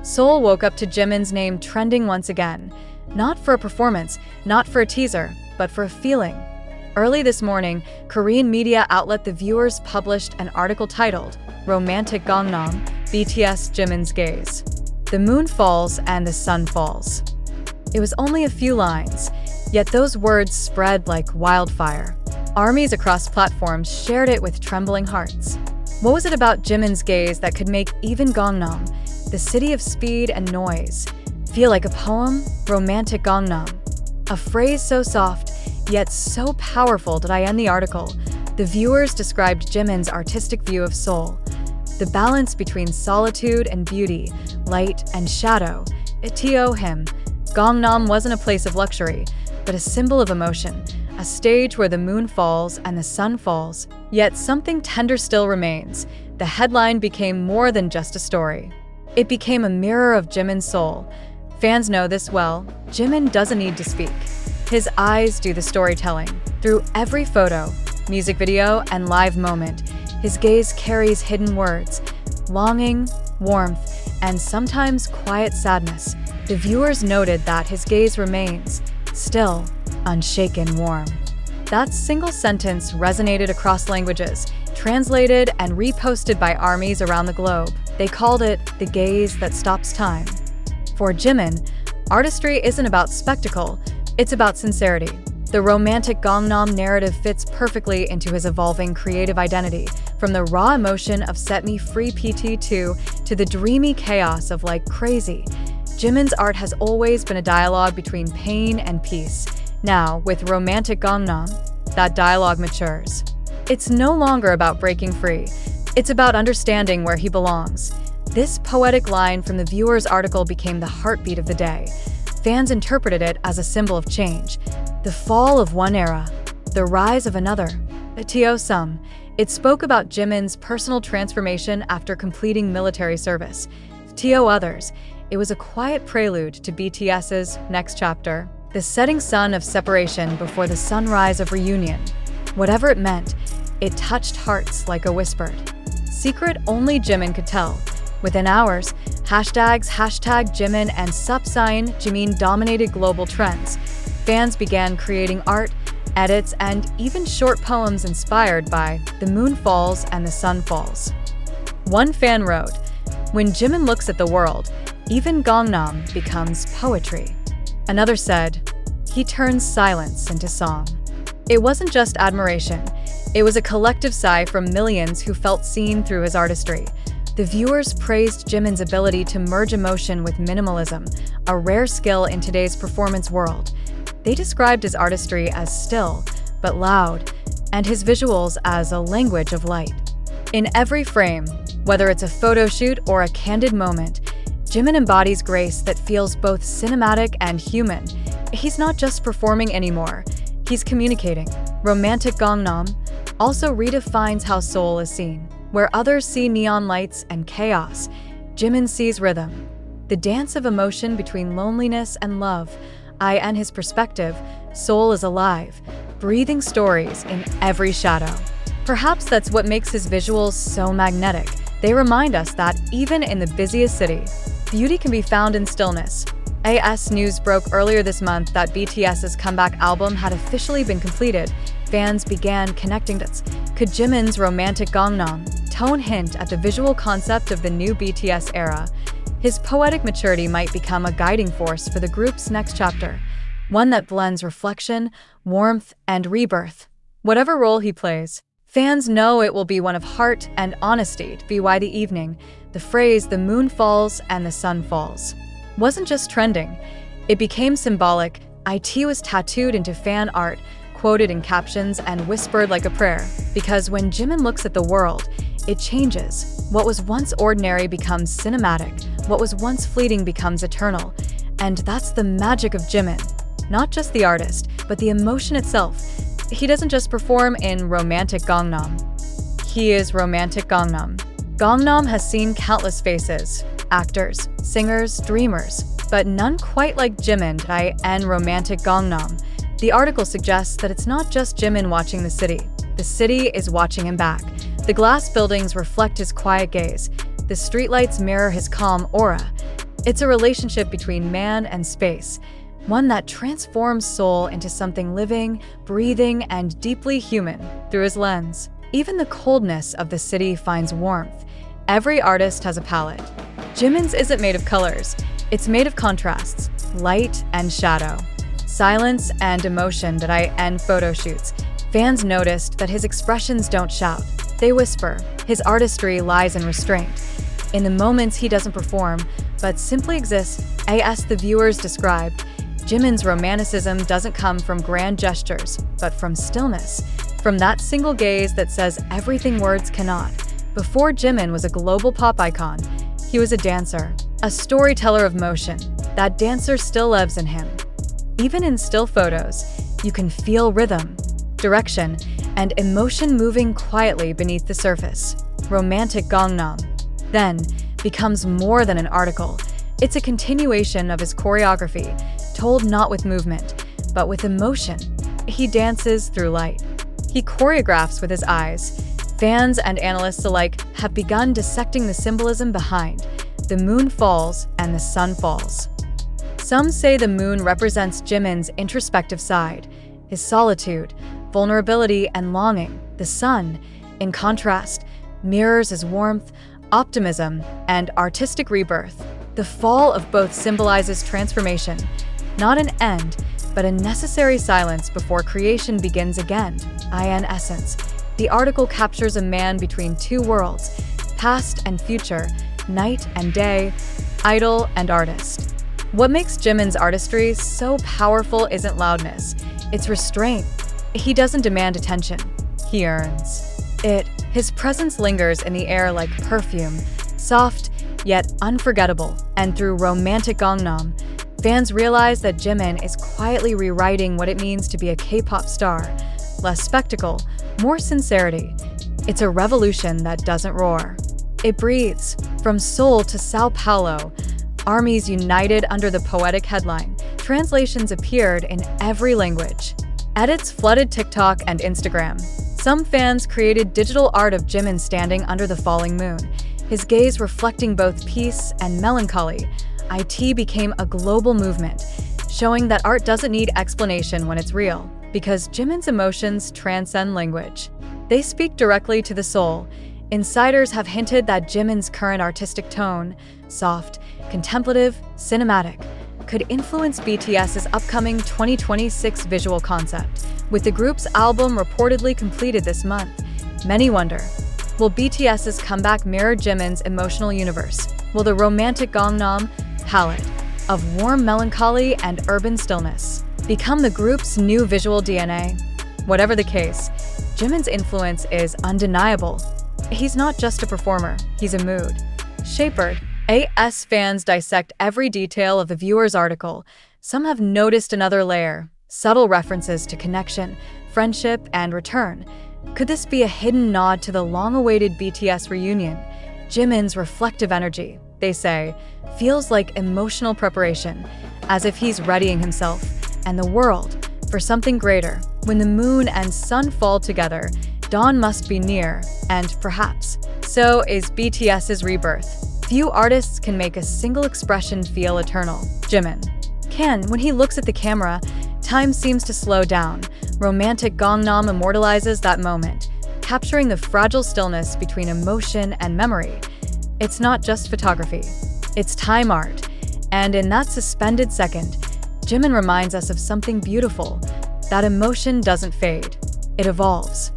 Seoul woke up to Jimin's name trending once again. Not for a performance, not for a teaser, but for a feeling. Early this morning, Korean media outlet The Viewers published an article titled "Romantic Gangnam, BTS Jimin's Gaze. The moon falls and the sun falls." It was only a few lines, yet those words spread like wildfire. Armies across platforms shared it with trembling hearts. What was it about Jimin's gaze that could make even Gangnam, the city of speed and noise, feel like a poem? Romantic Gangnam. A phrase so soft, yet so powerful. Did I end the article? The Viewers described Jimin's artistic view of Seoul. The balance between solitude and beauty, light and shadow. To him, Gangnam wasn't a place of luxury, but a symbol of emotion, a stage where the moon falls and the sun falls. Yet something tender still remains. The headline became more than just a story. It became a mirror of Jimin's soul. Fans know this well. Jimin doesn't need to speak. His eyes do the storytelling. Through every photo, music video, and live moment, his gaze carries hidden words, longing, warmth, and sometimes quiet sadness. The Viewers noted that his gaze remains still, unshaken, warm. That single sentence resonated across languages, translated and reposted by armies around the globe. They called it the gaze that stops time. For Jimin, artistry isn't about spectacle, it's about sincerity. The romantic Gangnam narrative fits perfectly into his evolving creative identity, from the raw emotion of Set Me Free PT2 to the dreamy chaos of Like Crazy. Jimin's art has always been a dialogue between pain and peace. Now, with Romantic Gangnam, that dialogue matures. It's no longer about breaking free. It's about understanding where he belongs. This poetic line from the Viewers' article became the heartbeat of the day. Fans interpreted it as a symbol of change. The fall of one era, the rise of another. To some, it spoke about Jimin's personal transformation after completing military service. To others, it was a quiet prelude to BTS's next chapter, the setting sun of separation before the sunrise of reunion. Whatever it meant, it touched hearts like a whispered secret only Jimin could tell. Within hours, hashtags #Jimin and #Jimin dominated global trends. Fans began creating art, edits, and even short poems inspired by the moon falls and the sun falls. One fan wrote, "When Jimin looks at the world, even Gangnam becomes poetry." Another said, "He turns silence into song." It wasn't just admiration. It was a collective sigh from millions who felt seen through his artistry. The Viewers praised Jimin's ability to merge emotion with minimalism, a rare skill in today's performance world. They described his artistry as still, but loud, and his visuals as a language of light. In every frame, whether it's a photo shoot or a candid moment, Jimin embodies grace that feels both cinematic and human. He's not just performing anymore, he's communicating. Romantic Gangnam also redefines how Seoul is seen. Where others see neon lights and chaos, Jimin sees rhythm. The dance of emotion between loneliness and love. In his perspective, Seoul is alive, breathing stories in every shadow. Perhaps that's what makes his visuals so magnetic. They remind us that even in the busiest city, beauty can be found in stillness. AS News broke earlier this month that BTS's comeback album had officially been completed. Fans began connecting dots. Could Jimin's Romantic Gangnam tone hint at the visual concept of the new BTS era? His poetic maturity might become a guiding force for the group's next chapter, one that blends reflection, warmth, and rebirth. Whatever role he plays, fans know it will be one of heart and honesty. By the evening, the phrase "the moon falls and the sun falls" wasn't just trending. It became symbolic. It was tattooed into fan art, quoted in captions, and whispered like a prayer. Because when Jimin looks at the world, it changes. What was once ordinary becomes cinematic. What was once fleeting becomes eternal. And that's the magic of Jimin. Not just the artist, but the emotion itself. He doesn't just perform in Romantic Gangnam. He is Romantic Gangnam. Gangnam has seen countless faces, actors, singers, dreamers, but none quite like Jimin and Romantic Gangnam. The article suggests that it's not just Jimin watching the city is watching him back. The glass buildings reflect his quiet gaze. The streetlights mirror his calm aura. It's a relationship between man and space, one that transforms Seoul into something living, breathing, and deeply human through his lens. Even the coldness of the city finds warmth. Every artist has a palette. Jimin's isn't made of colors. It's made of contrasts, light and shadow, silence and emotion. And photo shoots. Fans noticed that his expressions don't shout. They whisper. His artistry lies in restraint. In the moments he doesn't perform, but simply exists, as the viewers described, Jimin's romanticism doesn't come from grand gestures, but from stillness, from that single gaze that says everything words cannot. Before Jimin was a global pop icon, he was a dancer, a storyteller of motion. That dancer still lives in him. Even in still photos, you can feel rhythm, direction, and emotion moving quietly beneath the surface. Romantic Gangnam, then, becomes more than an article. It's a continuation of his choreography, told not with movement, but with emotion. He dances through light. He choreographs with his eyes. Fans and analysts alike have begun dissecting the symbolism behind. The moon falls and the sun falls. Some say the moon represents Jimin's introspective side, his solitude, vulnerability, and longing. The sun, in contrast, mirrors his warmth, optimism, and artistic rebirth. The fall of both symbolizes transformation, not an end, but a necessary silence before creation begins again. In essence, the article captures a man between two worlds, past and future, night and day, idol and artist. What makes Jimin's artistry so powerful isn't loudness, it's restraint. He doesn't demand attention, he earns it. His presence lingers in the air like perfume, soft yet unforgettable. And through Romantic Gangnam, fans realize that Jimin is quietly rewriting what it means to be a K-pop star. Less spectacle, more sincerity. It's a revolution that doesn't roar. It breathes. From Seoul to Sao Paulo, armies united under the poetic headline. Translations appeared in every language. Edits flooded TikTok and Instagram. Some fans created digital art of Jimin standing under the falling moon, his gaze reflecting both peace and melancholy. It became a global movement, showing that art doesn't need explanation when it's real, because Jimin's emotions transcend language. They speak directly to the soul. Insiders have hinted that Jimin's current artistic tone, soft, contemplative, cinematic, could influence BTS's upcoming 2026 visual concept. With the group's album reportedly completed this month, many wonder, will BTS's comeback mirror Jimin's emotional universe? Will the Romantic Gangnam palette of warm melancholy and urban stillness become the group's new visual DNA? Whatever the case, Jimin's influence is undeniable. He's not just a performer, he's a mood shaper. Fans dissect every detail of the viewer's article. Some have noticed another layer, subtle references to connection, friendship, and return. Could this be a hidden nod to the long-awaited BTS reunion? Jimin's reflective energy, they say, feels like emotional preparation, as if he's readying himself and the world for something greater. When the moon and sun fall together, dawn must be near, and perhaps so is BTS's rebirth. Few artists can make a single expression feel eternal. Jimin can. When he looks at the camera, time seems to slow down. Romantic Gangnam immortalizes that moment, capturing the fragile stillness between emotion and memory. It's not just photography, it's time art. And in that suspended second, Jimin reminds us of something beautiful. That emotion doesn't fade, it evolves.